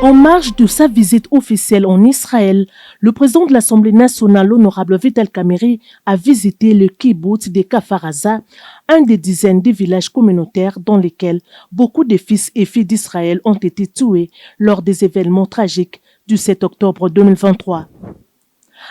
En marge de sa visite officielle en Israël, le président de l'Assemblée nationale, l'honorable Vital Kamerhe, a visité le kibbutz de Kfar Aza, un des dizaines de villages communautaires dans lesquels beaucoup de fils et filles d'Israël ont été tués lors des événements tragiques du 7 octobre 2023.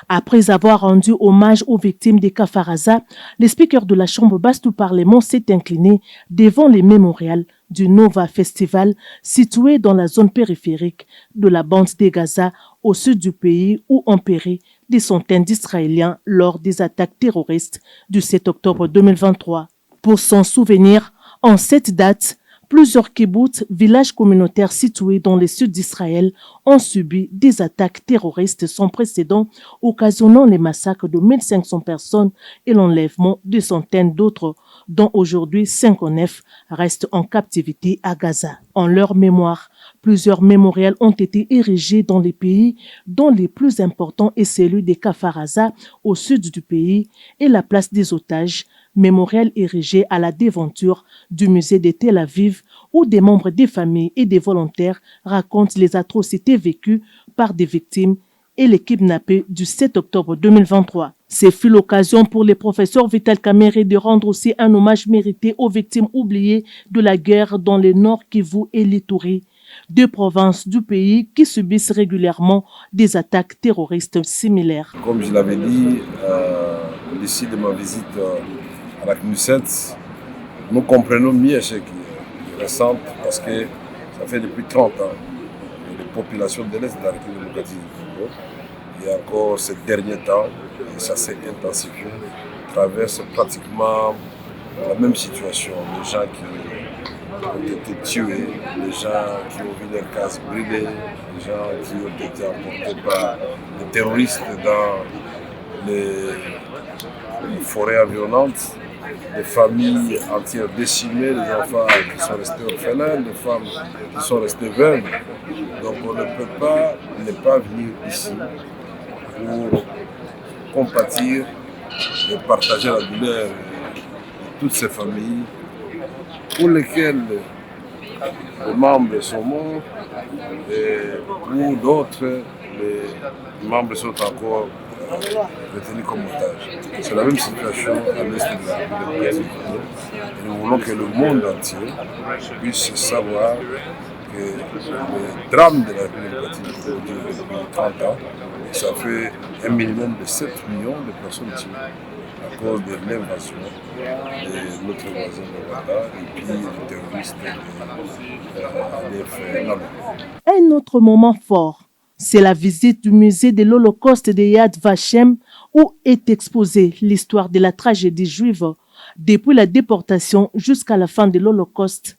Après avoir rendu hommage aux victimes de Kfar Aza, le speaker de la Chambre basse du Parlement s'est incliné devant les mémorials du Nova Festival situé dans la zone périphérique de la bande de Gaza au sud du pays où ont péri des centaines d'Israéliens lors des attaques terroristes du 7 octobre 2023. Pour s'en souvenir, en cette date, plusieurs kibbutz, villages communautaires situés dans le sud d'Israël, ont subi des attaques terroristes sans précédent, occasionnant les massacres de 1500 personnes et l'enlèvement de centaines d'autres, dont aujourd'hui 59 restent en captivité à Gaza. En leur mémoire, plusieurs mémorials ont été érigés dans les pays, dont les plus importants est celui de Kfar Aza au sud du pays et la place des otages, mémorial érigé à la devanture du musée de Tel Aviv, où des membres des familles et des volontaires racontent les atrocités vécues par des victimes et les kidnappés du 7 octobre 2023. Ce fut l'occasion pour le professeur Vital Kamerhe de rendre aussi un hommage mérité aux victimes oubliées de la guerre dans le Nord Kivu et l'Ituri, deux provinces du pays qui subissent régulièrement des attaques terroristes similaires. Comme je l'avais dit, d'ici de ma visite à la CNUSET, nous comprenons mieux ce qui est récent parce que ça fait depuis 30 ans que les populations de l'Est de la République démocratique du Congo, et encore ces derniers temps, et ça s'est intensifié, traversent pratiquement la même situation. Les gens qui ont été tués, les gens qui ont vu leurs cases brûlées, les gens qui ont été emportés par des terroristes dans les forêts environnantes, des familles entières décimées, des enfants qui sont restés orphelins, des femmes qui sont restées veuves. Donc on ne peut pas ne pas venir ici pour compatir et partager la douleur de toutes ces familles pour lesquelles les membres sont morts et pour d'autres, les membres sont encore retenus comme otages. C'est la même situation à l'est de la République. Et nous voulons que le monde entier puisse savoir que le drame de la République depuis 30 ans, ça fait un minimum de 7 millions de personnes tuées à cause de l'invasion de notre voisin de Rwanda et puis les terroristes de Un autre moment fort, c'est la visite du musée de l'Holocauste de Yad Vashem où est exposée l'histoire de la tragédie juive depuis la déportation jusqu'à la fin de l'Holocauste.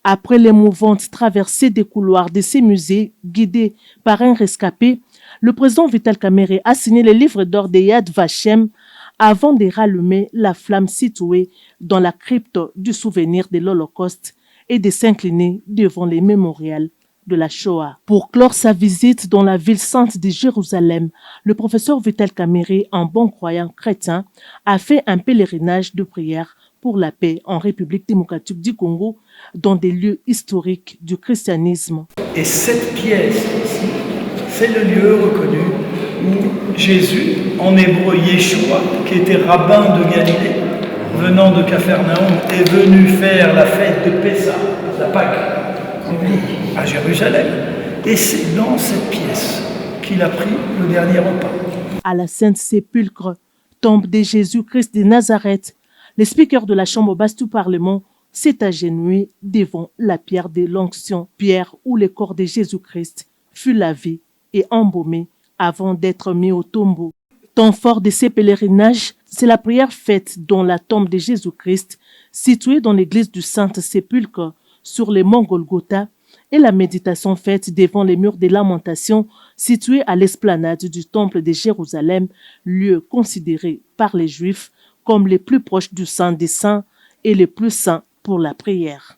Après l'émouvante traversée des couloirs de ces musées guidés par un rescapé, le président Vital Kamerhe a signé le livre d'or de Yad Vashem avant de rallumer la flamme située dans la crypte du souvenir de l'Holocauste et de s'incliner devant les mémorials de la Shoah. Pour clore sa visite dans la ville sainte de Jérusalem, le professeur Vital Kamerhe, un bon croyant chrétien, a fait un pèlerinage de prière pour la paix en République démocratique du Congo, dans des lieux historiques du christianisme. Et cette pièce ici, c'est le lieu reconnu où Jésus, en hébreu Yeshua, qui était rabbin de Galilée, venant de Capharnaüm, est venu faire la fête de Pessah, la Pâque, à Jérusalem. Et c'est dans cette pièce qu'il a pris le dernier repas. À la Sainte Sépulcre, tombe de Jésus-Christ de Nazareth, le speaker de la Chambre basse du Parlement s'est agenouillé devant la pierre de l'onction, pierre où le corps de Jésus-Christ fut lavé et embaumé avant d'être mis au tombeau. Temps fort de ces pèlerinages, c'est la prière faite dans la tombe de Jésus-Christ, située dans l'église du Sainte-Sépulcre, sur les monts Golgotha, et la méditation faite devant les murs des lamentations, situés à l'esplanade du temple de Jérusalem, lieu considéré par les Juifs comme les plus proches du Saint des Saints et les plus saints pour la prière.